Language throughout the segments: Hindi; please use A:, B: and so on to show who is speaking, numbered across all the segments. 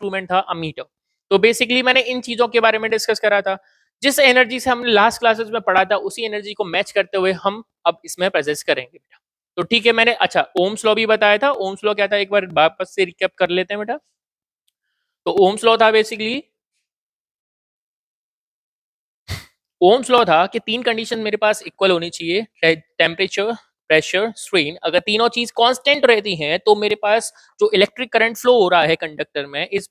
A: इंस्ट्रूमेंट था अमीटर। तो बेसिकली मैंने इन चीजों के बारे में डिस्कस करा था, जिस एनर्जी से हमने लास्ट क्लासेस में पढ़ा था उसी एनर्जी को मैच करते हुए हम अब इसमें प्रोसेस करेंगे बेटा। तो ठीक है, मैंने अच्छा ओम्स लॉ भी बताया था। ओम्स लॉ क्या था एक बार वापस से रिकैप कर लेते हैं बेटा। तो ओम्स लॉ था बेसिकली, ओम्स लॉ था कि तीन कंडीशन मेरे पास इक्वल होनी चाहिए, टेम्परेचर, प्रेशर, स्ट्रेन। अगर तीनों चीज कांस्टेंट रहती हैं तो मेरे पास जो इलेक्ट्रिक करंट फ्लो हो रहा है कंडक्टर में is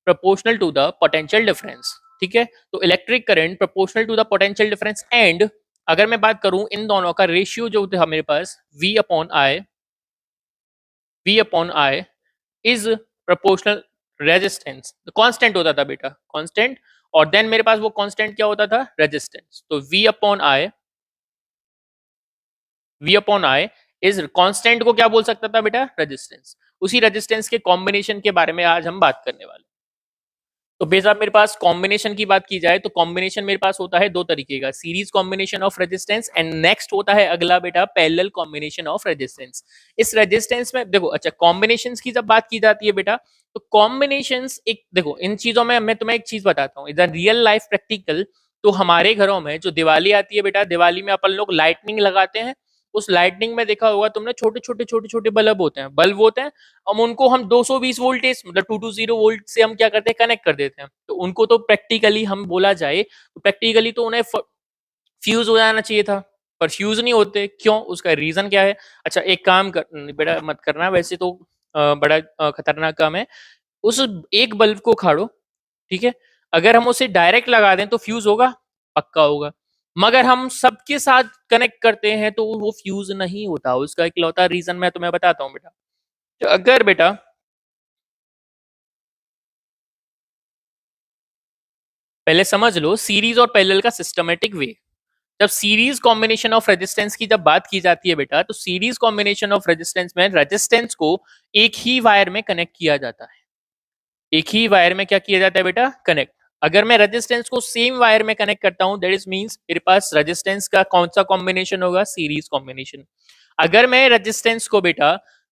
A: proportional to the potential difference। ठीक है, तो electric current proportional to the potential difference and अगर मैं बात करूं इन दोनों का रेशियो जो था मेरे पास V upon I is proportional resistance, constant होता था बेटा, कांस्टेंट। और देन मेरे पास वो कांस्टेंट क्या होता था, रेजिस्टेंस। तो V upon I is constant को क्या बोल सकता था बेटा, रेजिस्टेंस। उसी रेजिस्टेंस के कॉम्बिनेशन के बारे में आज हम बात करने वाले। तो बेशक मेरे पास कॉम्बिनेशन की बात की जाए तो कॉम्बिनेशन मेरे पास होता है दो तरीके का, series combination of resistance and next होता है अगला बेटा पैरेलल कॉम्बिनेशन ऑफ रेजिस्टेंस। इस रेजिस्टेंस में देखो, अच्छा कॉम्बिनेशंस की जब बात की जाती है बेटा तो कॉम्बिनेशंस एक देखो, इन चीजों में मैं तुम्हें एक चीज बताता हूँ, इधर रियल लाइफ प्रैक्टिकल। तो हमारे घरों में जो दिवाली आती है बेटा, दिवाली में अपन लोग लाइटनिंग लगाते हैं। उस लाइटनिंग में देखा होगा तुमने, छोटे छोटे बल्ब होते हैं, हम उनको हम 220 वोल्टेज मतलब 220 वोल्ट से हम क्या करते हैं, कनेक्ट कर देते हैं। तो उनको तो प्रैक्टिकली हम बोला जाए तो प्रैक्टिकली तो उन्हें फ्यूज हो जाना चाहिए था, पर फ्यूज नहीं होते, क्यों, उसका रीजन क्या है। अच्छा एक काम कर बेटा, मत करना वैसे तो बड़ा खतरनाक काम है। उस एक बल्ब को उखाड़ो, ठीक है, अगर हम उसे डायरेक्ट लगा दें तो फ्यूज होगा, पक्का होगा। मगर हम सबके साथ कनेक्ट करते हैं तो वो फ्यूज नहीं होता। उसका इकलौता रीजन मैं तुम्हें बताता हूँ बेटा। तो अगर बेटा पहले समझ लो सीरीज और पैरेलल का सिस्टमेटिक वे। जब सीरीज कॉम्बिनेशन ऑफ रेजिस्टेंस की जब बात की जाती है बेटा, तो सीरीज कॉम्बिनेशन ऑफ रेजिस्टेंस में रेजिस्टेंस को एक ही वायर में कनेक्ट किया जाता है। एक ही वायर में क्या किया जाता है बेटा, कनेक्ट। अगर मैं रेजिस्टेंस को सेम वायर में कनेक्ट करता हूं दैट इज मींस मेरे पास रेजिस्टेंस का कौन सा कॉम्बिनेशन होगा, सीरीज कॉम्बिनेशन। अगर मैं रेजिस्टेंस को बेटा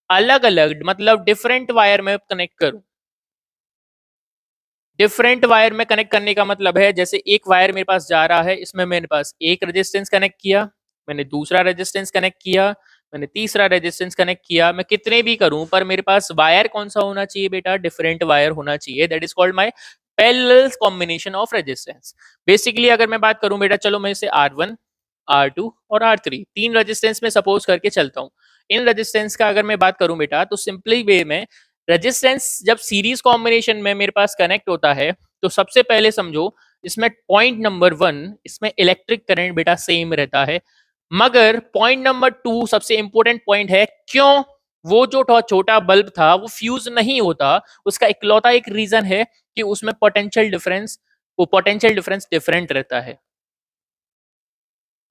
A: अलग अलग मतलब डिफरेंट वायर में कनेक्ट करूं, डिफरेंट वायर में कनेक्ट करने का मतलब है जैसे एक वायर मेरे पास जा रहा है, इसमें मेरे पास एक रेजिस्टेंस कनेक्ट किया, मैंने दूसरा रेजिस्टेंस कनेक्ट किया, मैंने तीसरा रेजिस्टेंस कनेक्ट किया, मैं कितने भी करूं पर मेरे पास वायर कौन सा होना चाहिए बेटा, डिफरेंट वायर होना चाहिए। That is called my parallel combination of resistance. Basically अगर मैं बात करूं बेटा, चलो मैं इसे R1 R2 और R3 तीन रेजिस्टेंस में सपोज करके चलता हूं। इन रेजिस्टेंस का अगर मैं बात करूं बेटा तो सिंपली वे में रेजिस्टेंस जब सीरीज कॉम्बिनेशन में मेरे पास कनेक्ट होता है तो सबसे पहले समझो इसमें पॉइंट नंबर 1 इसमें इलेक्ट्रिक करंट बेटा सेम रहता है। मगर पॉइंट नंबर 2 सबसे इंपॉर्टेंट पॉइंट है, क्यों, वो जो छोटा बल्ब था वो फ्यूज नहीं होता। उसका इकलौता एक रीजन है कि उसमें पोटेंशियल डिफरेंस डिफरेंट रहता है।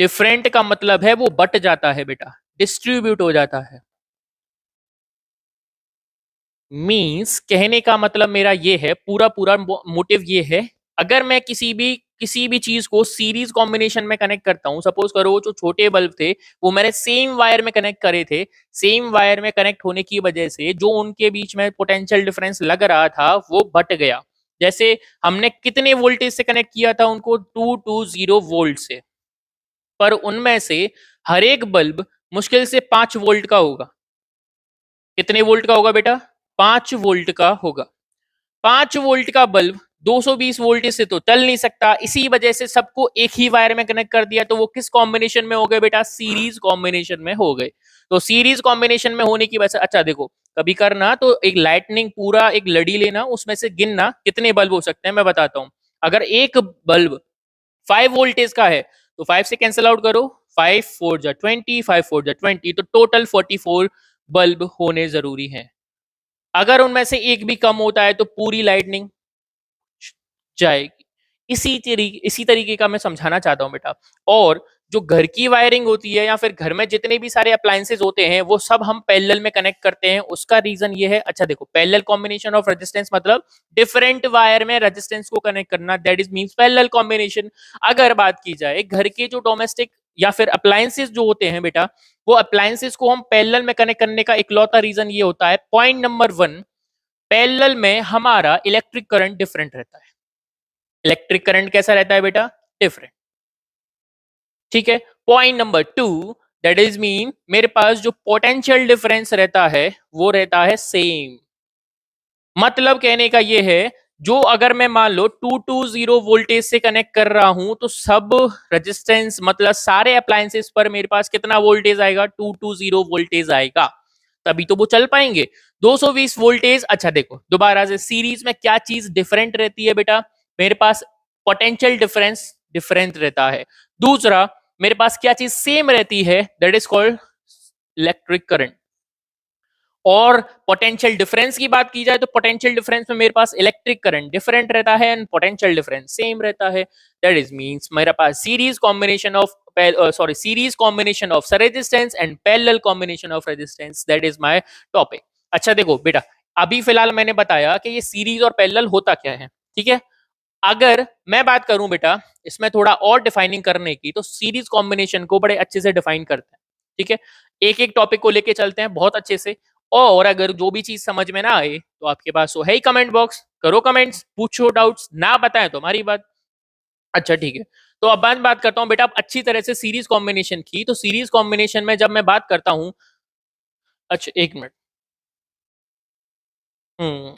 A: डिफरेंट का मतलब है वो बट जाता है बेटा, डिस्ट्रीब्यूट हो जाता है। मींस कहने का मतलब मेरा ये है, पूरा पूरा मोटिव ये है, अगर मैं किसी भी चीज को सीरीज कॉम्बिनेशन में कनेक्ट करता हूं, सपोज करो वो जो छोटे बल्ब थे वो मैंने सेम वायर में कनेक्ट करे थे, सेम वायर में कनेक्ट होने की वजह से जो उनके बीच में पोटेंशियल डिफरेंस लग रहा था वो बट गया। जैसे हमने कितने वोल्टेज से कनेक्ट किया था उनको, 220 वोल्ट से, पर उनमें से हर एक बल्ब मुश्किल से 5 वोल्ट का होगा। कितने वोल्ट का होगा बेटा, 5 वोल्ट का होगा। 5 वोल्ट का बल्ब 220 वोल्ट से तो चल नहीं सकता, इसी वजह से सबको एक ही वायर में कनेक्ट कर दिया। तो वो किस कॉम्बिनेशन में हो गए बेटा, सीरीज कॉम्बिनेशन में हो गए। तो सीरीज कॉम्बिनेशन में होने की वजह से, अच्छा देखो कभी करना तो एक लाइटनिंग पूरा एक लड़ी लेना, उसमें से गिनना कितने बल्ब हो सकते हैं, मैं बताता हूं। अगर एक बल्ब 5 वोल्टेज का है तो 5 से कैंसिल आउट करो, 5 4 जा 20, 5 4 जा 20, तो टोटल 44 बल्ब होने जरूरी है। अगर उनमें से एक भी कम होता है तो पूरी लाइटनिंग जाएगी। इसी तरीके का मैं समझाना चाहता हूं बेटा। और जो घर की वायरिंग होती है या फिर घर में जितने भी सारे अप्लायंसेज होते हैं वो सब हम पैरेलल में कनेक्ट करते हैं। उसका रीजन ये है, अच्छा देखो पैरेलल कॉम्बिनेशन ऑफ रेजिस्टेंस मतलब डिफरेंट वायर में रेजिस्टेंस को कनेक्ट करना, that is means parallel combination. अगर बात की जाए घर के जो डोमेस्टिक या फिर अप्लायंसेज जो होते हैं बेटा, वो अप्लायंसेज को हम पैरेलल में कनेक्ट करने का इकलौता रीजन ये होता है, पॉइंट नंबर 1, पैरेलल में हमारा इलेक्ट्रिक करंट डिफरेंट रहता है। इलेक्ट्रिक करंट कैसा रहता है बेटा? डिफरेंट। ठीक है। Point number 2, that is mean मेरे पास जो पोटेंशियल डिफरेंस रहता है वो रहता है सेम। मतलब कहने का ये है, जो अगर मैं मान लो 220 वोल्टेज से कनेक्ट कर रहा हूं तो सब रेजिस्टेंस मतलब सारे अप्लायंसेस पर मेरे पास कितना वोल्टेज आएगा? 220 वोल्टेज आएगा, तभी तो वो चल पाएंगे। 220 वोल्टेज। अच्छा देखो दोबारा से, सीरीज में क्या चीज डिफरेंट रहती है बेटा? मेरे पास पोटेंशियल डिफरेंस डिफरेंट रहता है। दूसरा, मेरे पास क्या चीज सेम रहती है? That is called electric current. और पोटेंशियल डिफरेंस की बात की जाए तो पोटेंशियल डिफरेंस में मेरे पास इलेक्ट्रिक करंट डिफरेंट रहता है एंड पोटेंशियल डिफरेंस सेम रहता है। दैट इज मींस मेरे पास series combination of series combination of resistance and parallel combination of resistance, that is my topic. अच्छा देखो बेटा, अभी फिलहाल मैंने बताया कि ये सीरीज और पैरेलल होता क्या है, ठीक है। अगर मैं बात करूं बेटा इसमें थोड़ा और डिफाइनिंग करने की, तो सीरीज कॉम्बिनेशन को बड़े अच्छे से डिफाइन करते हैं, ठीक है। एक एक टॉपिक को लेके चलते हैं बहुत अच्छे से। और अगर जो भी चीज समझ में ना आए तो आपके पास वो है ही कमेंट बॉक्स, करो कमेंट्स, पूछो डाउट्स, ना बताएं तो हमारी बात। अच्छा ठीक है, तो अब मैं बात करता हूं बेटा अच्छी तरह से सीरीज कॉम्बिनेशन की। तो सीरीज कॉम्बिनेशन में जब मैं बात करता हूं, अच्छा एक मिनट,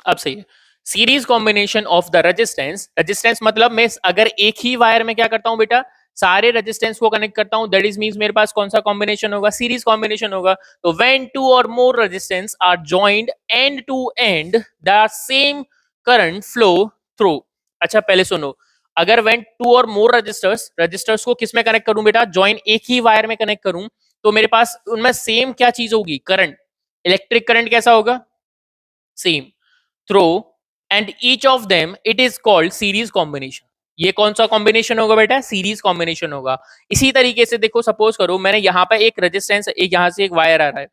A: अब सही है। Series combination of the resistance, resistance मतलब मैं अगर एक ही वायर में क्या करता हूं बेटा, सारे रेजिस्टेंस को कनेक्ट करता हूं, दैट इज मींस मेरे पास कौन सा कॉम्बिनेशन होगा? सीरीज कॉम्बिनेशन होगा। तो व्हेन टू और more resistance are joined end to end the same current flow through. अच्छा पहले सुनो, अगर व्हेन टू और मोर रजिस्टर्स, रजिस्टर्स को किस में कनेक्ट करूं बेटा? जॉइन एक ही वायर में कनेक्ट करूं, तो मेरे पास उनमें सेम क्या चीज होगी? करंट। इलेक्ट्रिक करंट कैसा होगा? Same through and each of them it is called series combination. ये कौन सा कॉम्बिनेशन होगा बेटा? सीरीज कॉम्बिनेशन होगा। इसी तरीके से देखो, सपोज करो मैंने यहाँ पे एक रेजिस्टेंस, एक यहाँ से एक वायर आ रहा है,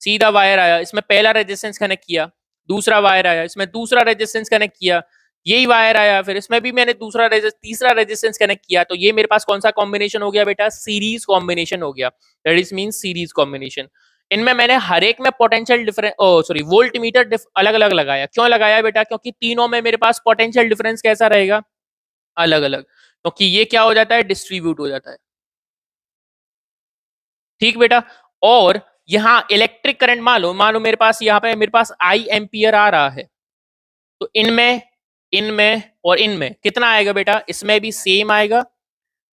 A: सीधा वायर आया, इसमें पहला रेजिस्टेंस कनेक्ट किया, दूसरा वायर आया, इसमें दूसरा रेजिस्टेंस कनेक्ट किया, यही वायर आया, फिर इसमें भी मैंने तीसरा रेजिस्टेंस कनेक्ट किया, तो ये मेरे पास कौन सा कॉम्बिनेशन हो गया बेटा? सीरीज कॉम्बिनेशन हो गया। That is mean series combination. इनमें मैंने हर एक में potential difference, sorry volt meter अलग अलग लगाया। क्यों लगाया बेटा? क्योंकि तीनों में मेरे पास पोटेंशियल डिफरेंस कैसा रहेगा? अलग अलग, क्योंकि ये क्या हो जाता है? डिस्ट्रीब्यूट हो जाता है। ठीक बेटा। और यहाँ इलेक्ट्रिक करंट मान लो मेरे पास यहाँ पे मेरे पास आई एम्पियर आ रहा है, तो इनमें इनमें और इनमें कितना आएगा बेटा? इसमें भी सेम आएगा,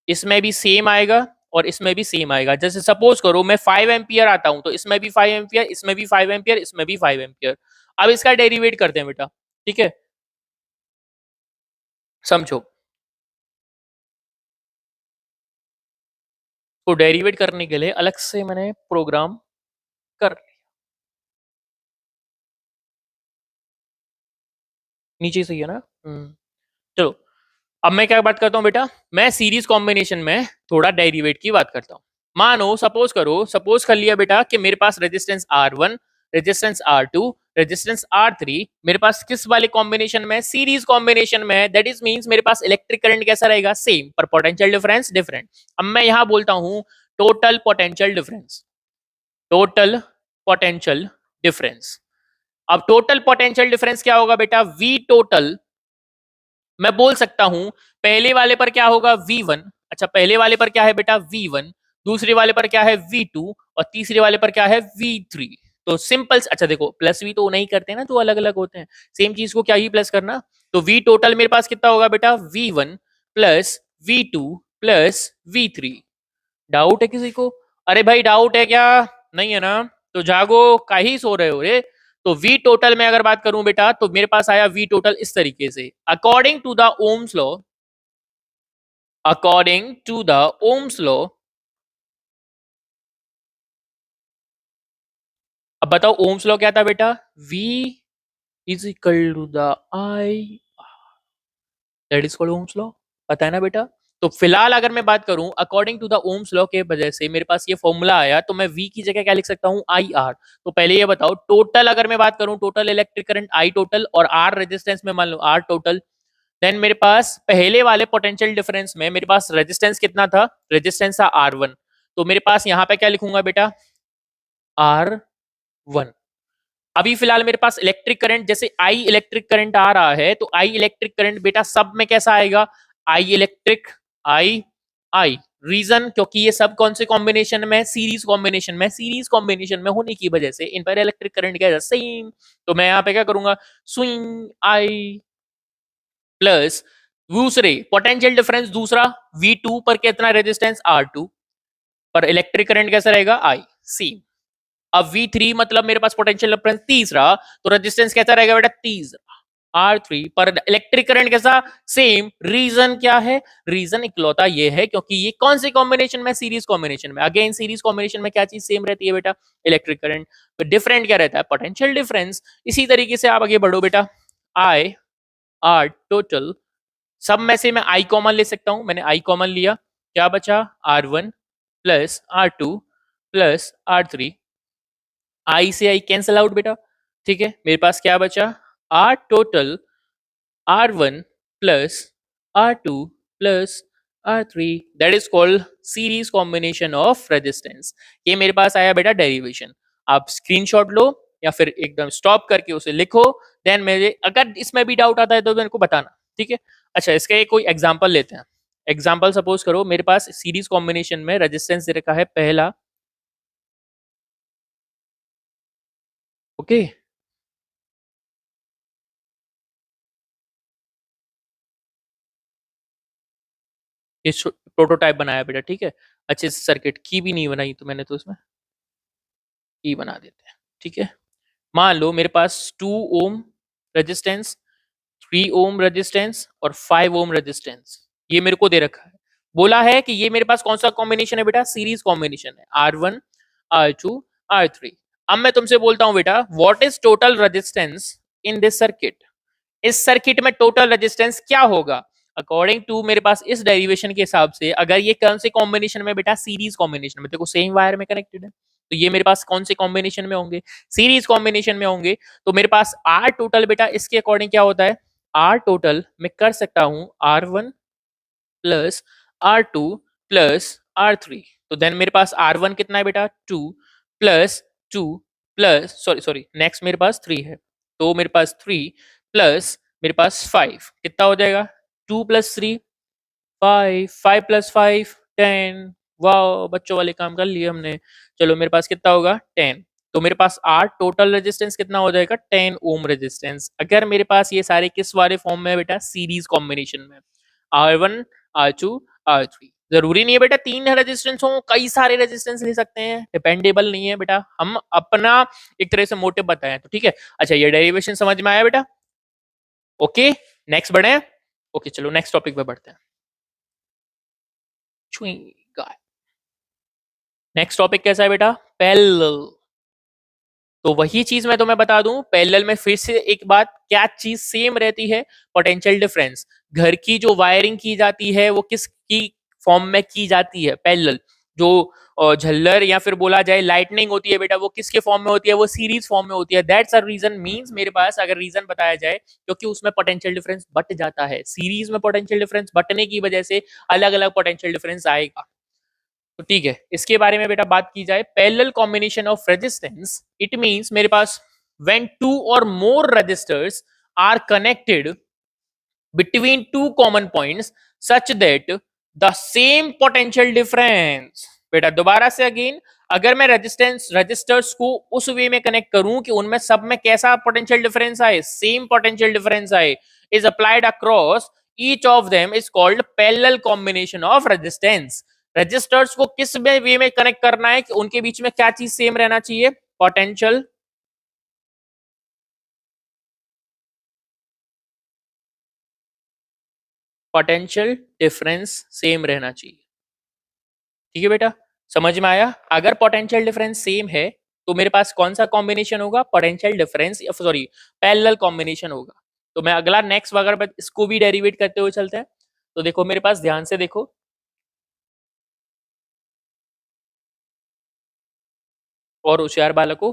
A: इसमें भी सेम आएगा और इसमें भी सेम आएगा। जैसे सपोज करो मैं 5 एम्पियर आता हूं, तो इसमें भी 5 एम्पियर, इसमें भी 5 एम्पियर, इसमें भी 5 एम्पियर। अब इसका डेरिवेट करते हैं बेटा, ठीक है, समझो। तो डेरिवेट करने के लिए अलग से मैंने प्रोग्राम कर, नीचे सही है ना? चलो, अब मैं क्या बात करता हूं बेटा, मैं सीरीज कॉम्बिनेशन में थोड़ा डेरिवेट की बात करता हूं। मानो सपोज करो, सपोज कर लिया बेटा कि मेरे पास resistance R1, resistance R2, resistance R3 मेरे पास किस वाले कॉम्बिनेशन में? सीरीज कॉम्बिनेशन में है। दैट इज मींस मेरे पास इलेक्ट्रिक करंट कैसा रहेगा? सेम, पर पोटेंशियल डिफरेंस डिफरेंट। अब मैं यहां बोलता हूं total potential difference, total potential difference. अब टोटल पोटेंशियल डिफरेंस क्या होगा बेटा? V total. मैं बोल सकता हूं पहले वाले पर क्या होगा? V1। अच्छा पहले वाले पर क्या है बेटा? V1। दूसरे वाले पर क्या है? V2। और तीसरे वाले पर क्या है? V3। तो सिंपल, अच्छा देखो प्लस भी तो नहीं करते ना, तो अलग अलग होते हैं, सेम चीज को क्या ही प्लस करना। तो V टोटल मेरे पास कितना होगा बेटा? V1 plus V2 plus V3। Doubt है किसी को? अरे भाई डाउट है क्या? नहीं है ना? तो जागो, का ही सो रहे हो रे? तो V टोटल में अगर बात करूं बेटा, तो मेरे पास आया V टोटल इस तरीके से, according to the Ohm's law, according to the Ohm's law. अब बताओ ओम्स लॉ क्या था बेटा? V is equal to the I, that is called Ohm's law. पता है ना बेटा? तो फिलहाल अगर मैं बात करूं according to the Ohm's law के वजह से मेरे पास ये फॉर्मूला आया, तो मैं V की जगह क्या लिख सकता हूं? IR। तो पहले ये बताओ टोटल, अगर मैं बात करूं total electric current I total और R रेजिस्टेंस में मान लो R टोटल, देन मेरे पास पहले वाले पोटेंशियल डिफरेंस में मेरे पास रेजिस्टेंस कितना था? रेजिस्टेंस था R1। तो मेरे पास यहाँ पे क्या लिखूंगा बेटा? R1। अभी फिलहाल मेरे पास इलेक्ट्रिक करंट, जैसे आई इलेक्ट्रिक करंट आ रहा है, तो आई इलेक्ट्रिक करंट बेटा सब में कैसा आएगा, आई इलेक्ट्रिक, आई आई। रीजन, क्योंकि ये सब कौन से कॉम्बिनेशन में, सीरीज कॉम्बिनेशन में, सीरीज कॉम्बिनेशन में होने की वजह से इन पर इलेक्ट्रिक करंट क्या है, सेम। तो मैं यहाँ पे क्या करूंगा, स्विंग आई प्लस दूसरे पोटेंशियल डिफरेंस दूसरा V2 पर कितना रेजिस्टेंस R2 पर इलेक्ट्रिक करंट कैसा रहेगा I सेम। अब V3 मतलब मेरे पास पोटेंशियल डिफरेंस तीसरा, तो रेजिस्टेंस कैसा रहेगा बेटा तीसरा R3 पर इलेक्ट्रिक करंट कैसा सेम। रीजन क्या है, रीजन इकलौता ये है क्योंकि ये कौन से कॉम्बिनेशन में, सीरीज कॉम्बिनेशन में। अगेन सीरीज कॉम्बिनेशन में क्या चीज सेम रहती है बेटा, इलेक्ट्रिक करंट। तो डिफरेंट क्या रहता है, पोटेंशियल डिफरेंस। इसी तरीके से आप आगे बढ़ो बेटा, I R टोटल, सब में से मैं आई कॉमन ले सकता हूं, मैंने आई कॉमन लिया, क्या बचा R1 plus R2 plus R3, आई से आई कैंसल आउट बेटा, ठीक है। मेरे पास क्या बचा, R total R1 plus R2 plus R3, that is called series combination of resistance. ये मेरे पास आया बेटा डेरिवेशन। आप स्क्रीनशॉट लो या फिर एकदम स्टॉप करके उसे लिखो, देन मेरे अगर इसमें भी डाउट आता है तो मेरे को बताना, ठीक है। अच्छा, इसका एक कोई एग्जांपल लेते हैं। एग्जांपल सपोज करो मेरे पास सीरीज कॉम्बिनेशन में रेजिस्टेंस दे रखा है पहला, ओके। ये प्रोटोटाइप बनाया बेटा, ठीक है। अच्छे से सर्किट की भी नहीं बनाई तो मैंने, तो इसमें की बना देते हैं, ठीक है। मान लो मेरे पास 2 ओम रेजिस्टेंस, 3 ओम रेजिस्टेंस और 5 ओम रेजिस्टेंस, ये मेरे को दे रखा है। बोला है कि ये मेरे पास कौन सा कॉम्बिनेशन है बेटा, सीरीज कॉम्बिनेशन है, R1 R2 R3। अब मैं तुमसे बोलता हूं बेटा, what is total resistance in this circuit, इस सर्किट में टोटल रेजिस्टेंस क्या होगा अकॉर्डिंग टू मेरे पास इस डेरिवेशन के हिसाब से। अगर ये कौन से कॉम्बिनेशन में बेटा, सीरीज कॉम्बिनेशन में, देखो सेम वायर में कनेक्टेड है, तो ये मेरे पास कौन से कॉम्बिनेशन में होंगे, सीरीज कॉम्बिनेशन में होंगे। तो मेरे पास आर टोटल बेटा इसके अकॉर्डिंग क्या होता है, आर टोटल मैं कर सकता हूं R1 plus R2 plus R3। तो देन मेरे पास R1 कितना है बेटा 2 plus 2 plus sorry sorry next मेरे पास 3 है, तो मेरे पास 3 प्लस मेरे पास 5 कितना हो जाएगा, 2 प्लस 3 5, 5 प्लस 5 10। वाह, बच्चों वाले काम कर लिए हमने। चलो मेरे पास कितना होगा 10। तो मेरे पास आर टोटल रेजिस्टेंस कितना हो जाएगा 10 ओम रेजिस्टेंस। अगर मेरे पास ये सारे किस वाले फॉर्म में बेटा, सीरीज कॉम्बिनेशन में, R1 R2 R3। जरूरी नहीं है बेटा तीन रेजिस्टेंस हो, कई सारे रेजिस्टेंस ले सकते हैं, डिपेंडेबल नहीं है बेटा, हम अपना एक तरह से मोटिव बताएं तो, ठीक है। अच्छा, ये डेरिवेशन समझ में आया बेटा, ओके। नेक्स्ट बढ़े, ओके चलो नेक्स्ट टॉपिक पे बढ़ते हैं। नेक्स्ट टॉपिक कैसा है बेटा, पैरेलल। तो वही चीज मैं तुम्हें बता दूं, पैरेलल में फिर से एक बात, क्या चीज सेम रहती है, पोटेंशियल डिफरेंस। घर की जो वायरिंग की जाती है वो किसकी फॉर्म में की जाती है, पैरेलल। जो झल्लर या फिर बोला जाए लाइटनिंग होती है बेटा, वो किसके फॉर्म में होती है, वो सीरीज फॉर्म में होती है। दैट्स अ रीजन, मींस मेरे पास अगर रीजन बताया जाए, क्योंकि उसमें पोटेंशियल डिफरेंस बट जाता है, सीरीज में पोटेंशियल डिफरेंस बटने की वजह से अलग अलग पोटेंशियल डिफरेंस आएगा। तो ठीक है, इसके बारे में बेटा बात की जाए, parallel combination of resistance, it means मेरे पास व्हेन टू और more resistors are connected between two common points such that the same potential difference। बेटा दोबारा से अगेन, अगर मैं रजिस्टर्स को उस वे में कनेक्ट करूं कि उनमें सब में कैसा पोटेंशियल डिफरेंस आए, सेम पोटेंशियल डिफरेंस आए, is applied across each of them is called parallel combination of resistance. Registers को किस वे में कनेक्ट करना है कि उनके बीच में क्या चीज सेम रहना चाहिए, पोटेंशियल पोटेंशियल डिफरेंस सेम रहना चाहिए, ठीक है बेटा। समझ में आया, अगर पोटेंशियल डिफरेंस सेम है तो मेरे पास कौन सा कॉम्बिनेशन होगा, potential difference sorry parallel combination होगा। तो मैं अगला नेक्स्ट अगर इसको भी डेरिवेट करते हुए चलते हैं, तो देखो मेरे पास ध्यान से देखो, और होशियार बालकों।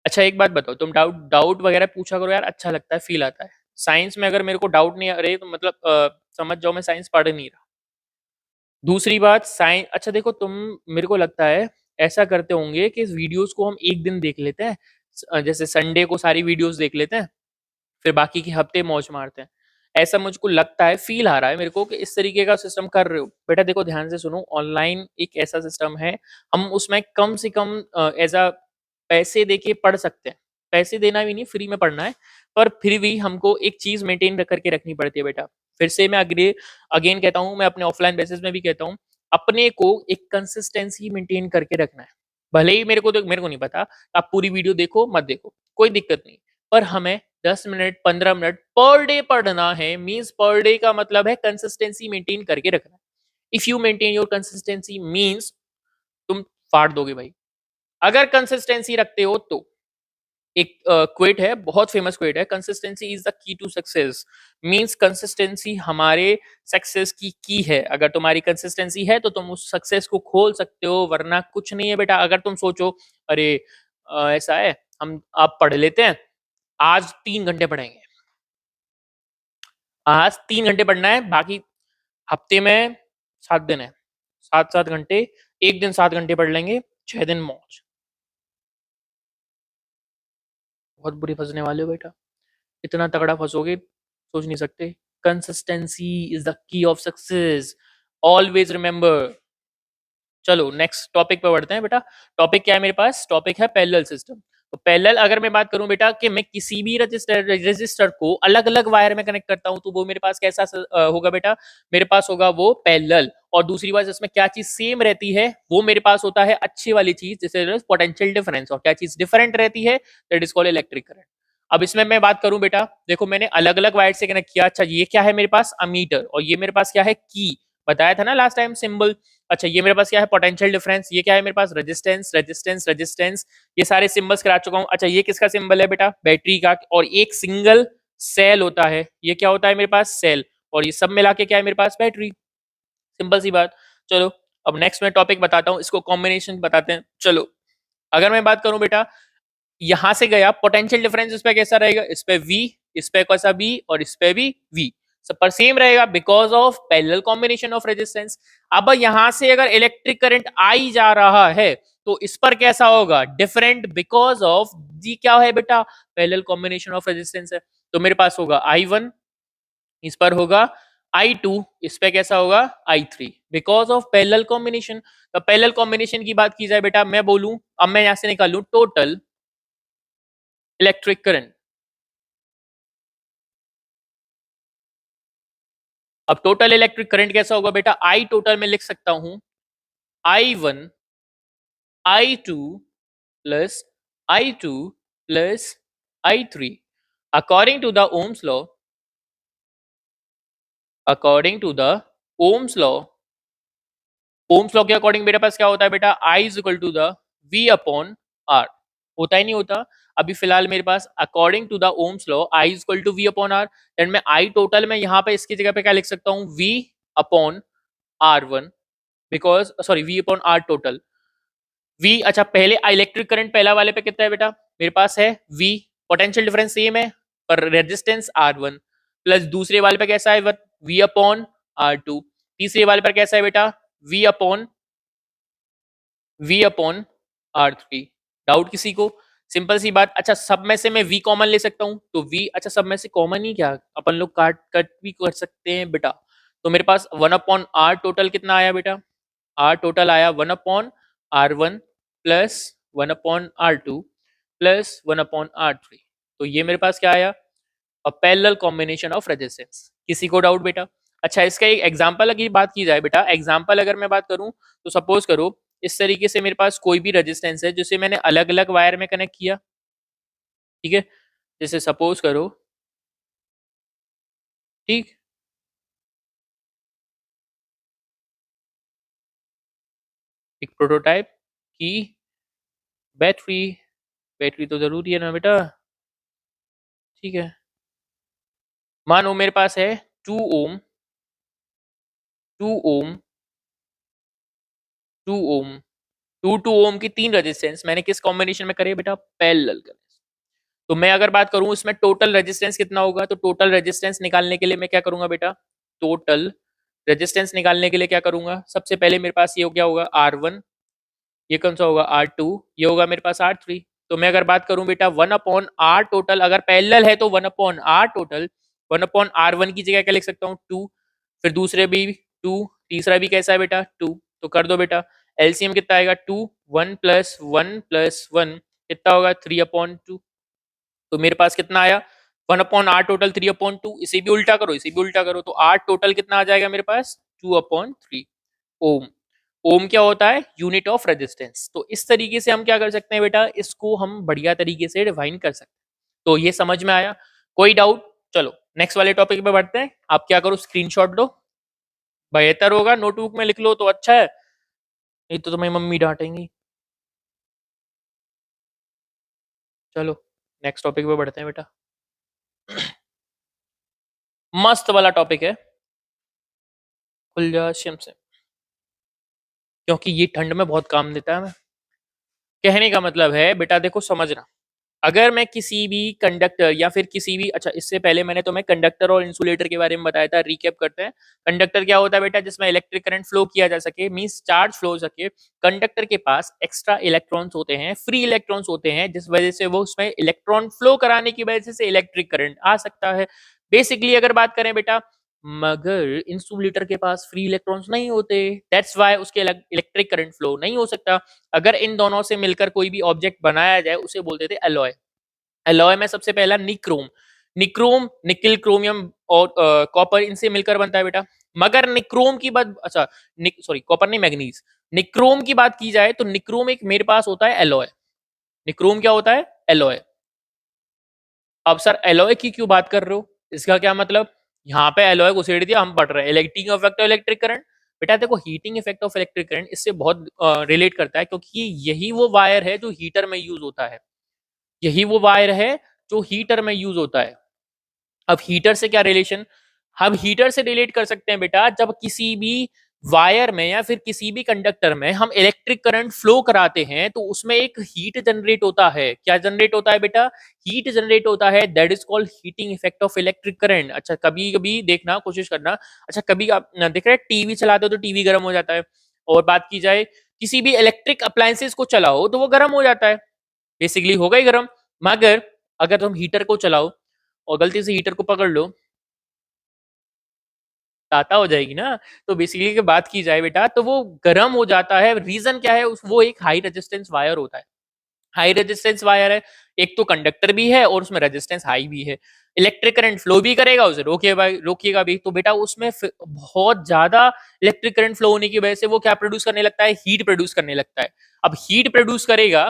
A: अच्छा एक बात बताओ, तुम डाउट डाउट वगैरह पूछा करो यार, अच्छा लगता है, फील आता है। साइंस में अगर मेरे को डाउट नहीं आ रही तो मतलब समझ जाओ मैं साइंस पढ़ नहीं रहा। दूसरी बात साइंस, अच्छा देखो तुम, मेरे को लगता है ऐसा करते होंगे कि इस वीडियोस को हम एक दिन देख लेते हैं, जैसे संडे को सारी वीडियोस देख लेते हैं, फिर बाकी के हफ्ते मौज मारते हैं। ऐसा मुझको लगता है, फील आ रहा है मेरे को कि इस तरीके का सिस्टम कर रहे हो। बेटा देखो ध्यान से सुनो, ऑनलाइन एक ऐसा सिस्टम है, हम उसमें कम से कम एज अ पैसे देके पढ़ सकते हैं। पैसे देना भी नहीं, फ्री में पढ़ना है, पर फिर भी हमको एक चीज मेंटेन करके रखनी पड़ती है बेटा। फिर से मैं अगेन कहता हूँ, मैं अपने ऑफलाइन बेसिस में भी कहता हूँ, अपने को एक कंसिस्टेंसी मेंटेन करके रखना है। भले ही मेरे को नहीं पता आप पूरी वीडियो देखो मत देखो, कोई दिक्कत नहीं, पर हमें 10 मिनट 15 मिनट पर डे पढ़ना है। मीन्स पर डे का मतलब है कंसिस्टेंसी मेंटेन करके रखना। If you maintain your consistency means तुम फाड़ दोगे भाई, अगर कंसिस्टेंसी रखते हो तो। एक क्विट है, बहुत फेमस क्विट है, consistency is the key to success. Means consistency हमारे सक्सेस की है। अगर तुम्हारी कंसिस्टेंसी है तो तुम उस सक्सेस को खोल सकते हो, वरना कुछ नहीं है बेटा। अगर तुम सोचो अरे ऐसा है, हम आप पढ़ लेते हैं, आज 3 घंटे पढ़ेंगे, आज 3 घंटे पढ़ना है, बाकी हफ्ते में 7 दिन है, 7 7 घंटे, एक दिन 7 घंटे पढ़ लेंगे, 6 दिन मौज। बहुत बुरी फंसने वाले हो बेटा, इतना तगड़ा फंसोगे सोच नहीं सकते। कंसिस्टेंसी इज द की ऑफ सक्सेस, ऑलवेज रिमेंबर। चलो नेक्स्ट टॉपिक पे बढ़ते हैं बेटा। टॉपिक क्या है मेरे पास? टॉपिक है पैरेलल सिस्टम। तो पैरेलल अगर मैं बात करूं बेटा कि मैं किसी भी रजिस्टर को अलग अलग वायर में कनेक्ट करता हूं, तो वो मेरे पास कैसा होगा बेटा? मेरे पास होगा वो पैरेलल। और दूसरी बात, इसमें क्या चीज सेम रहती है? वो मेरे पास होता है अच्छी वाली चीज, जैसे पोटेंशियल डिफरेंस। और क्या चीज डिफरेंट रहती है? That is called electric current. अब इसमें मैं बात करूं बेटा, देखो मैंने अलग अलग वायर से कनेक्ट किया। अच्छा ये क्या है मेरे पास? अमीटर। और ये मेरे पास क्या है? की। बताया था ना लास्ट टाइम सिंबल। अच्छा ये मेरे पास क्या है? Potential difference. ये क्या है मेरे पास? Resistance resistance resistance. ये सारे सिंबल्स करा चुका हूं। अच्छा ये किसका सिंबल है बेटा? बैटरी का। और एक सिंगल सेल होता है, ये क्या होता है मेरे पास? सेल। और ये सब मिला के क्या है मेरे पास? बैटरी। सिंपल सी बात। चलो अब नेक्स्ट मैं टॉपिक बताता हूँ, इसको कॉम्बिनेशन बताते हैं। चलो अगर मैं बात करूं बेटा, यहां से गया पोटेंशियल डिफरेंस, इस पे कैसा रहेगा? इस पे V, इस पे कैसा B, और इस पे भी V। सब पर सेम रहेगा because of parallel combination of resistance. अब यहां से अगर इलेक्ट्रिक करंट आई जा रहा है तो इस पर कैसा होगा? डिफरेंट, बिकॉज ऑफ जी क्या है बेटा? पैरेलल कॉम्बिनेशन ऑफ रेजिस्टेंस है। तो मेरे पास होगा I1, इस पर होगा I2, इस पे कैसा होगा? I3, because of parallel combination. तो पैरेलल कॉम्बिनेशन की बात की जाए बेटा, मैं बोलूं, अब मैं यहां से निकालू टोटल इलेक्ट्रिक करंट। अब टोटल इलेक्ट्रिक करंट कैसा होगा बेटा? आई टोटल में लिख सकता हूं I1 I2 plus I2 plus I3 according to the Ohm's law. According to the Ohm's law, Ohm's law के अकॉर्डिंग मेरे पास क्या होता है बेटा? I is equal to the V upon R। होता ही नहीं होता। अभी फिलहाल मेरे पास according to the Ohm's law I is equal to V upon R। Then मैं I टोटल में यहाँ पे इसकी जगह पे क्या लिख सकता हूँ? V upon R1, because sorry V upon R total. V, अच्छा पहले इलेक्ट्रिक करंट पहला वाले पे कितना है बेटा? मेरे पास है V, पोटेंशियल डिफरेंस सेम है पर रेजिस्टेंस R1, प्लस दूसरे वाले पे कैसा है? V upon R2। तीसरे वाले पर कैसा है बेटा? V upon R3। डाउट किसी को? सिंपल सी बात। अच्छा सब में से मैं V कॉमन ले सकता हूं, तो V, अच्छा सब में से कॉमन ही क्या, अपन लोग काट कट भी कर सकते हैं बेटा। तो मेरे पास 1 अपॉन R टोटल कितना आया बेटा? R टोटल आया 1 upon R1 plus 1 upon R2 plus 1 upon R3। तो ये मेरे पास क्या आया? A parallel combination of resistance. किसी को डाउट बेटा? अच्छा इसका एक एग्जांपल की बात की जाए बेटा, एग्जांपल अगर मैं बात करूं तो सपोज करो इस तरीके से मेरे पास कोई भी रेजिस्टेंस है जिसे मैंने अलग अलग वायर में कनेक्ट किया, ठीक है? जैसे सपोज करो, ठीक, एक प्रोटोटाइप की बैटरी। बैटरी तो जरूरी है ना बेटा, ठीक है? मानो मेरे पास है 2 ओम, 2 ओम, 2 ओम, 2 ओम की 3 रेजिस्टेंस मैंने किस कॉम्बिनेशन में करे बेटा? पैरेलल करे। तो मैं अगर बात करूं इसमें टोटल रेजिस्टेंस कितना होगा, तो टोटल रेजिस्टेंस निकालने के लिए मैं क्या करूंगा बेटा? टोटल रेजिस्टेंस निकालने के लिए क्या करूंगा? सबसे पहले मेरे पास ये क्या होगा? R1, ये कौन सा होगा? R2, ये होगा मेरे पास R3। तो मैं अगर बात करूं बेटा 1/r टोटल, अगर पैरेलल है तो 1/r टोटल, 1/r1 की जगह क्या लिख सकता हूँ 2, फिर दूसरे भी 2, तीसरा भी कैसा है बेटा 2, तो कर दो बेटा एलसीएम कितना आएगा 2, 1 प्लस 1 प्लस 1 कितना होगा 3/2, तो मेरे पास कितना आया 1/r टोटल 3/2, इसे भी उल्टा करो इसे भी उल्टा करो, तो r टोटल कितना आ जाएगा मेरे पास 2/3 ओम। ओम क्या होता है यूनिट ऑफ रेजिस्टेंस। तो इस तरीके से हम क्या कर सकते हैं बेटा, इसको हम बढ़िया तरीके से डिफाइन कर सकते हैं। तो ये समझ में आया, कोई डाउट? चलो नेक्स्ट वाले टॉपिक पे बढ़ते हैं। आप क्या करो स्क्रीनशॉट लो, बेहतर होगा नोटबुक में लिख लो तो अच्छा है, नहीं तो तुम्हें मम्मी डांटेंगी। चलो नेक्स्ट टॉपिक पे बढ़ते हैं बेटा। मस्त वाला टॉपिक है, खुल जा शिम से, क्योंकि ये ठंड में बहुत काम देता है हमें। कहने का मतलब है बेटा देखो समझना, अगर मैं किसी भी कंडक्टर या फिर किसी भी, अच्छा इससे पहले मैंने तुम्हें कंडक्टर और इंसुलेटर के बारे में बताया था, रिकैप करते हैं। कंडक्टर क्या होता है बेटा, जिसमें इलेक्ट्रिक करंट फ्लो किया जा सके, मींस चार्ज फ्लो हो सके। कंडक्टर के पास एक्स्ट्रा इलेक्ट्रॉन्स होते हैं, फ्री इलेक्ट्रॉन्स होते हैं, जिस वजह से वो उसमें इलेक्ट्रॉन फ्लो कराने की वजह से इलेक्ट्रिक करंट आ सकता है। बेसिकली अगर बात करें बेटा, मगर इंसुलेटर के पास फ्री इलेक्ट्रॉन्स नहीं होते, दैट्स वाई उसके इलेक्ट्रिक करंट फ्लो नहीं हो सकता। अगर इन दोनों से मिलकर कोई भी ऑब्जेक्ट बनाया जाए उसे बोलते थे एलॉय। एलॉय में सबसे पहला निक्रोम, निक्रोम निकिल क्रोमियम और कॉपर इनसे मिलकर बनता है बेटा। मगर निक्रोम की बात, अच्छा सॉरी कॉपर नहीं मैग्नीज, निक्रोम की बात की जाए तो निक्रोम एक मेरे पास होता है एलॉय। निक्रोम क्या होता है एलॉय। अब सर एलॉय की क्यों बात कर रहे हो, इसका क्या मतलब, यहाँ पे एलॉय को उछेड़ दिया, हम पढ़ रहे हैं electric effect of electric current. बेटा देखो heating effect of electric current इससे बहुत रिलेट करता है, क्योंकि यही वो वायर है जो हीटर में यूज होता है, यही वो वायर है जो हीटर में यूज होता है। अब हीटर से क्या रिलेशन, हम हीटर से रिलेट कर सकते हैं बेटा, जब किसी भी वायर में या फिर किसी भी कंडक्टर में हम इलेक्ट्रिक करंट फ्लो कराते हैं तो उसमें एक हीट जनरेट होता है। क्या जनरेट होता है बेटा, हीट जनरेट होता है, that is called heating effect of electric current. अच्छा कभी कभी देखना कोशिश करना, अच्छा कभी आप देख रहे हैं टीवी चलाते हो तो टीवी गर्म हो जाता है, और बात की जाए किसी भी इलेक्ट्रिक अप्लायंसेस को चलाओ तो वो गर्म हो जाता है, बेसिकली होगा ही गर्म। मगर अगर तुम हीटर को चलाओ और गलती से हीटर को पकड़ लो, ताता हो जाएगी ना। तो बेसिकली की बात की जाए बेटा तो वो गर्म हो जाता है, रीजन क्या है, वो एक हाई रेजिस्टेंस वायर होता है। हाई रेजिस्टेंस वायर है, एक तो कंडक्टर भी है और उसमें रेजिस्टेंस हाई भी है, इलेक्ट्रिक करंट फ्लो भी करेगा, उसे रोकिएगा भी, तो बेटा उसमें बहुत ज्यादा इलेक्ट्रिक करंट फ्लो होने की वजह से वो क्या प्रोड्यूस करने लगता है, हीट प्रोड्यूस करने लगता है। अब हीट प्रोड्यूस करेगा,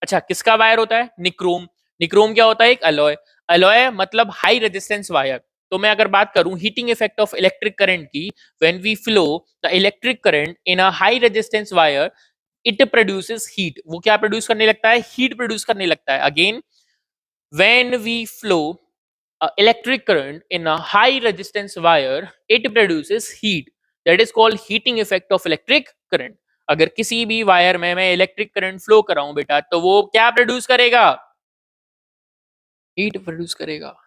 A: अच्छा किसका वायर होता है, निक्रोम। निक्रोम क्या होता है, एक अलॉय। अलॉय मतलब हाई रेजिस्टेंस वायर। तो मैं अगर बात करूं heating effect of electric current की, when we flow the electric current in a high resistance wire, it produces heat. वो क्या प्रोड्यूस करने लगता है, हीट प्रोड्यूस करने लगता है। Again when we flow electric current in a high resistance wire, it produces heat, that is called heating effect of electric current. अगर किसी भी वायर में मैं इलेक्ट्रिक करंट फ्लो कराऊं बेटा तो वो क्या प्रोड्यूस करेगा, हीट प्रोड्यूस करेगा।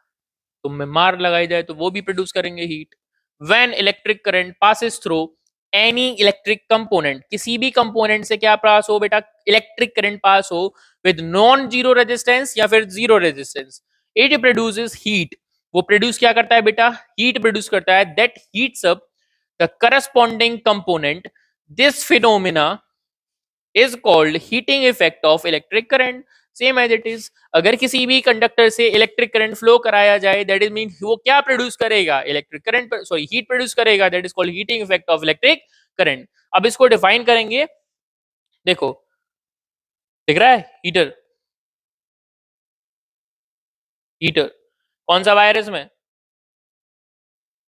A: तो में मार लगाई जाए तो वो भी प्रोड्यूस करेंगे heat. When electric current passes through any electric component, किसी भी कंपोनेंट से क्या पास हो बेटा, इलेक्ट्रिक करंट पास हो विद नॉन जीरो रेजिस्टेंस या फिर zero resistance, it produces heat. वो प्रोड्यूस क्या करता है बेटा, हीट प्रोड्यूस करता है, that heats up the corresponding component. This phenomena is called heating effect of electric current. Same as it is, अगर किसी भी कंडक्टर से इलेक्ट्रिक करंट फ्लो कराया जाए, दैट इज मीन वो क्या प्रोड्यूस करेगा, electric current, sorry heat produce करेगा, that is called heating effect of electric current. अब इसको डिफाइन करेंगे, देखो दिख रहा है हीटर, हीटर कौन सा वायर है इसमें,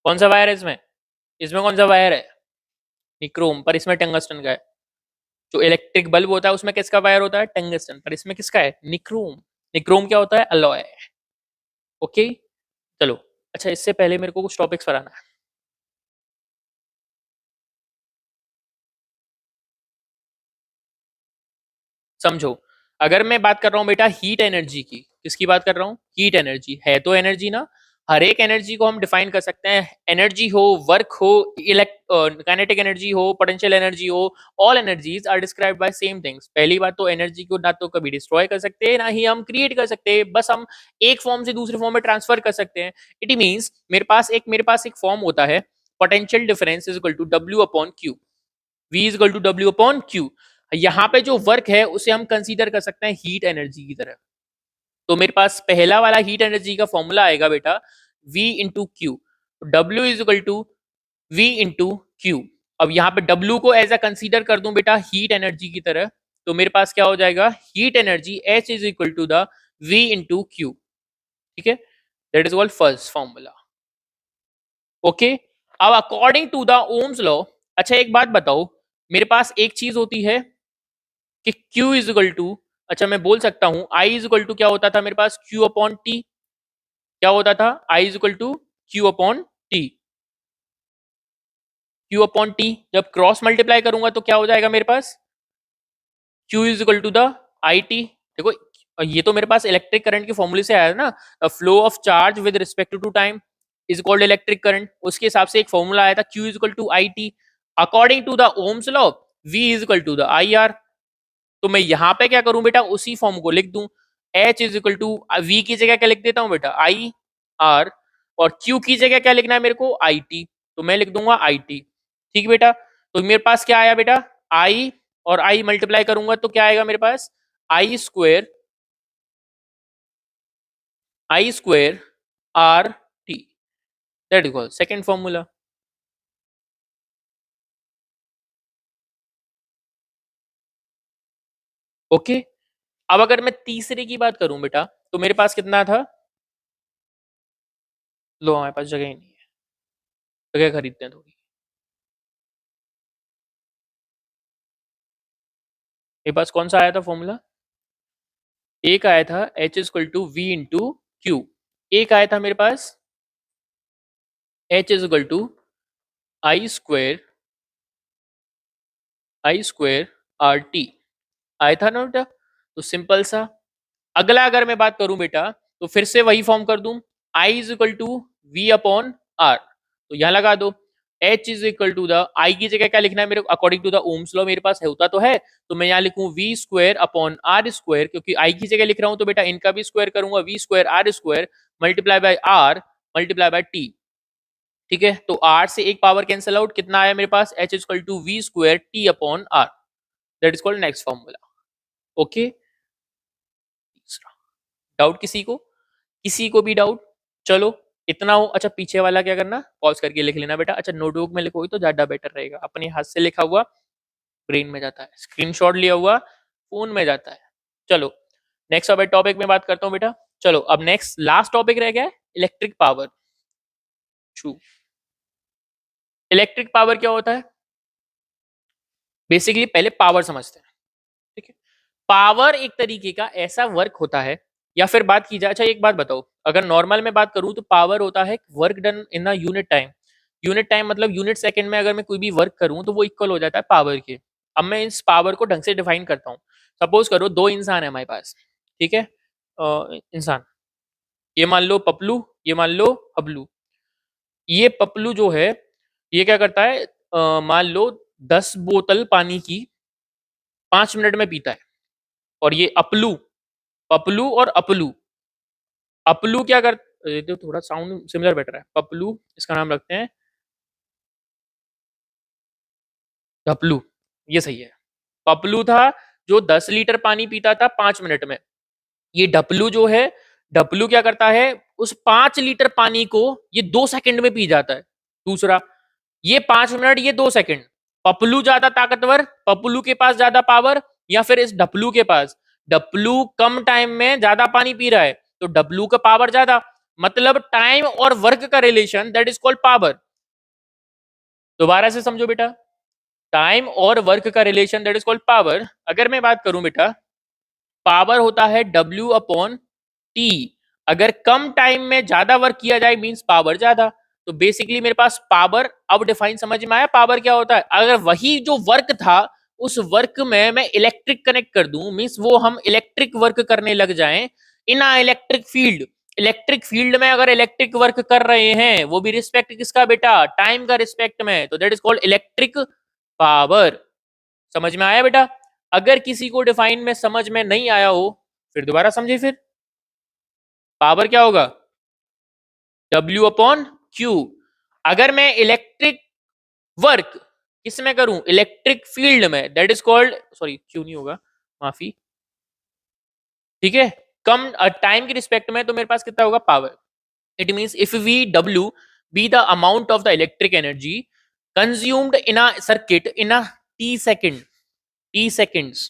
A: कौन सा वायर है इसमें, इसमें कौन सा वायर है, निक्रोम, पर इसमें टंगस्टन का है। जो इलेक्ट्रिक बल्ब होता है उसमें किसका वायर होता है, टंगस्टन, पर इसमें किसका है, निक्रोम। निक्रोम क्या होता है, अलॉय। ओके चलो, अच्छा इससे पहले मेरे को कुछ टॉपिक्स पढ़ाना है, समझो। अगर मैं बात कर रहा हूं बेटा हीट एनर्जी की, किसकी बात कर रहा हूं, हीट एनर्जी है तो एनर्जी ना, हर एक एनर्जी को हम डिफाइन कर सकते हैं, एनर्जी हो, वर्क हो, काइनेटिक एनर्जी हो, पोटेंशियल एनर्जी हो, all energies are described by same things. पहली बात तो एनर्जी को ना तो कभी डिस्ट्रॉय कर सकते हैं ना ही हम क्रिएट कर सकते हैं, बस हम एक फॉर्म से दूसरे फॉर्म में ट्रांसफर कर सकते हैं। इट मीन्स मेरे पास एक फॉर्म होता है, potential difference is equal to W upon Q, V is equal to W upon Q. यहाँ पे जो वर्क है उसे हम कंसीडर कर सकते हैं हीट एनर्जी की तरह। तो मेरे पास पहला वाला हीट एनर्जी का फॉर्मूला आएगा बेटा V into Q, W is equal to V into Q. अब यहाँ पे W को एज अ कंसीडर कर दूं बेटा हीट एनर्जी की तरह, तो मेरे पास क्या हो जाएगा, heat energy H is equal to the V into Q. ठीक है, that is called first formula. Okay, अब according to the Ohm's law, अच्छा एक बात बताओ, मेरे पास एक चीज होती है कि Q इज इक्वल टू, अच्छा मैं बोल सकता हूं I इज इक्वल टू क्या होता था मेरे पास, Q अपॉन टी। क्या होता था, I is equal to Q upon T. Q upon T जब क्रॉस मल्टीप्लाई करूंगा तो क्या हो जाएगा मेरे पास, Q is equal to the I T. देखो ये तो मेरे पास इलेक्ट्रिक करंट के फॉर्मूले से आया है ना, flow of charge with respect to time is called electric current, उसके हिसाब से एक फॉर्मूला आया था Q is equal to I T. According to the Ohm's law V is equal to the I R. तो मैं यहाँ पे क्या करूं बेटा, उसी फॉर्म को लिख दूं, H is equal to V की जगह क्या लिख देता हूं बेटा, आई आर, और Q की जगह क्या लिखना है मेरे को, आई टी, तो मैं लिख दूंगा आई टी। ठीक बेटा, तो मेरे पास क्या आया बेटा, I और I मल्टीप्लाई करूंगा तो क्या आएगा मेरे पास, I square R T, that is called second formula. Okay, अब अगर मैं तीसरे की बात करूं बेटा, तो मेरे पास कितना था, लो हमारे पास जगह ही नहीं है, जगह खरीदते हैं थोड़ी। मेरे पास कौन सा आया था फॉर्मूला, एक आया था H is equal to V into Q, एक आया था मेरे पास H is equal to I square R T, आया था ना बेटा। तो सिंपल सा, अगला अगर मैं बात करूं बेटा, तो फिर से वही फॉर्म कर दूं, I is equal to V upon R, तो यहां लगा दो, H is equal to the, I की जगह क्या लिखना है मेरे को, according to the Ohm's law मेरे पास होता तो है, तो मैं यहाँ लिखूं V square upon R square, क्योंकि आई की जगह लिख रहा हूं तो बेटा इनका भी स्क्वायर करूंगा, V square R square multiply by R multiply by T. ठीक है, तो आर से एक पावर कैंसिल आउट, कितना आया मेरे पास, H equal to V square T upon R, that is called next formula. Okay, doubt किसी को भी डाउट, चलो इतना हो। अच्छा पीछे वाला क्या करना, पॉज करके लिख लेना बेटा, अच्छा नोटबुक में लिखोगे तो ज्यादा बेटर रहेगा, अपने हाथ से लिखा हुआ ब्रेन में जाता है, स्क्रीनशॉट लिया हुआ फोन में जाता है। चलो नेक्स्ट अब टॉपिक में बात करता हूँ बेटा। चलो अब नेक्स्ट लास्ट टॉपिक रह गया इलेक्ट्रिक पावर। इलेक्ट्रिक पावर क्या होता है, बेसिकली पहले पावर समझते हैं। ठीक है, पावर एक तरीके का ऐसा वर्क होता है, या फिर बात की जाए, अच्छा एक बात बताओ, अगर नॉर्मल में बात करूं तो पावर होता है work done in a unit time. Unit time मतलब यूनिट सेकंड में अगर मैं कोई भी वर्क करूं तो वो इक्वल हो जाता है पावर के। अब मैं इस पावर को ढंग से डिफाइन करता हूं। सपोज करो दो इंसान है हमारे पास, ठीक है, इंसान, ये मान लो पपलू, ये मान लो हबलू। ये पपलू जो है ये क्या करता है, मान लो 10 बोतल पानी की 5 मिनट में पीता है, और ये अपलू, पपलू और अपलू, अपलू क्या कर, तो थोड़ा साउंड सिमिलर बैठ रहा है, पपलू इसका नाम रखते हैं, ढपलू, ये सही है। पपलू था जो 10 लीटर पानी पीता था 5 मिनट में, ये ढपलू जो है, ढपलू क्या करता है, उस 5 लीटर पानी को ये 2 सेकंड में पी जाता है। दूसरा, ये 5 मिनट, ये 2 सेकंड, पपलू ज्यादा ताकतवर, पपलू के पास ज्यादा पावर, या फिर इस डपलू के पास, डपलू कम टाइम में ज्यादा पानी पी रहा है तो डब्लू का पावर ज्यादा, मतलब टाइम और वर्क का relation, that is called power. दोबारा से समझो बेटा, टाइम और वर्क का relation, that is called power. अगर मैं बात करूं बेटा, पावर होता है W अपॉन टी, अगर कम टाइम में ज्यादा वर्क किया जाए मींस पावर ज्यादा। तो बेसिकली मेरे पास पावर, अब डिफाइन समझ में आया पावर क्या होता है, अगर वही जो वर्क था उस वर्क में मैं इलेक्ट्रिक कनेक्ट कर दूं, मींस वो हम इलेक्ट्रिक वर्क करने लग जाएं इन अ इलेक्ट्रिक फील्ड, इलेक्ट्रिक फील्ड में अगर इलेक्ट्रिक वर्क कर रहे हैं, वो भी रिस्पेक्ट किसका बेटा, टाइम का रिस्पेक्ट में, तो that is called electric power. समझ में आया बेटा? अगर किसी को डिफाइन में समझ में नहीं आया हो, फिर दोबारा समझे। फिर पावर क्या होगा, W अपॉन Q। अगर मैं इलेक्ट्रिक वर्क किस में करूं, इलेक्ट्रिक फील्ड में, that is called, sorry Q नहीं होगा, माफी, ठीक है, कम टाइम की रिस्पेक्ट में, तो मेरे पास कितना होगा, power. It means if we W be the amount of the electric energy consumed in a circuit in a t seconds,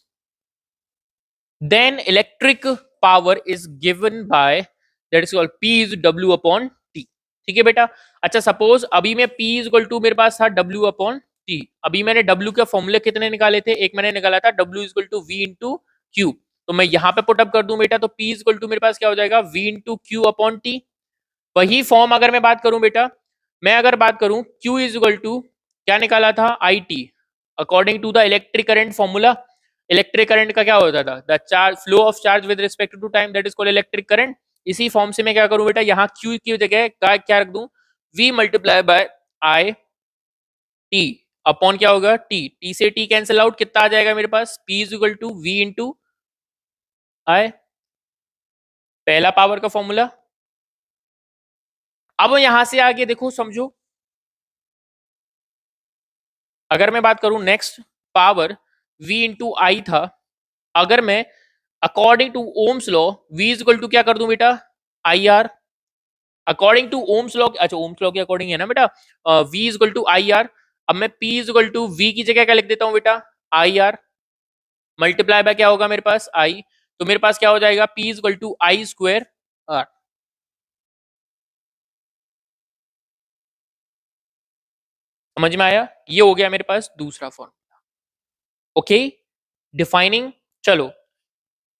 A: then electric power is given by, that is called P is W upon T। ठीक है बेटा? अच्छा, सपोज अभी मैं P इज इक्वल टू, मेरे पास था W अपॉन T। अभी मैंने W के फॉर्मूले कितने निकाले थे, एक मैंने निकाला था W is equal to V into Q. तो मैं यहाँ पे पुटअप कर दूं बेटा, तो P इज इक्वल टू मेरे पास क्या हो जाएगा, V into Q upon T। वही फॉर्म अगर मैं बात करूं बेटा, मैं अगर बात करूं Q इज इक्वल टू क्या निकाला था, IT, according to the electric current formula. Electric current का क्या होता था, the charge, flow of charge with respect to time, that is called electric current. इसी फॉर्म से मैं क्या करूं बेटा, यहाँ Q की जगह क्या रख दूं, V multiply by I T upon क्या होगा, T से T कैंसिल आउट, कितना आ जाएगा मेरे पास, P is equal to V into I, पहला पावर का फॉर्मूला। अब यहां से आगे देखो, समझो, अगर मैं बात करूं next, power V into I था, अगर मैं according to Ohm's law V is equal to क्या कर दूं बेटा, IR, according to Ohm's law, अच्छा ओम्स लॉ के अकॉर्डिंग है ना बेटा, V is equal to IR। अब मैं P is equal to V की जगह क्या लिख देता हूं बेटा, IR मल्टीप्लाई बाय क्या होगा मेरे पास, I। तो मेरे पास क्या हो जाएगा, P is equal to I square R। समझ में आया? ये हो गया मेरे पास दूसरा फॉर्मूला। Okay, defining. चलो,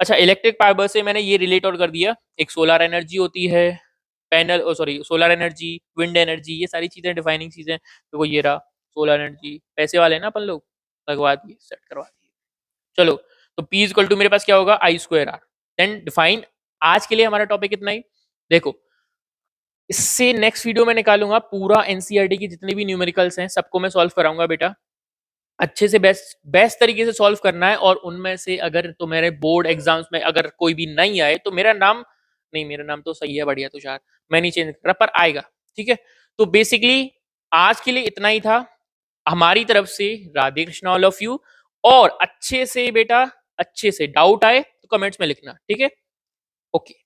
A: अच्छा, इलेक्ट्रिक पावर से मैंने ये रिलेट और कर दिया, एक सोलर एनर्जी होती है, panel, sorry solar energy, wind energy, ये सारी चीजें डिफाइनिंग चीजें। देखो ये रहा सोलर एनर्जी, पैसे वाले ना अपन लोग, लगवा दिए, सेट करवा दिए। चलो, तो P इज इक्वल टू मेरे पास क्या होगा, I square R। Then define. आज के लिए हमारा टॉपिक इतना ही। देखो, इससे नेक्स्ट वीडियो में निकालूंगा पूरा एनसीईआरटी की जितने भी न्यूमेरिकल्स हैं, सबको मैं सॉल्व कराऊंगा बेटा। अच्छे से बेस्ट तरीके से सॉल्व करना है, और उनमें से अगर तुम्हारे बोर्ड एग्जाम्स में अगर कोई भी नहीं आए, तो मेरा नाम, नहीं मेरा नाम तो सही है, बढ़िया तुषार, मैं नहीं चेंज कर रहा, पर आएगा, ठीक है। तो बेसिकली आज के लिए इतना ही था हमारी तरफ से। Radhe Krishna all of you. और अच्छे से बेटा, अच्छे से डाउट आए तो कमेंट्स में लिखना, ठीक है। ओके।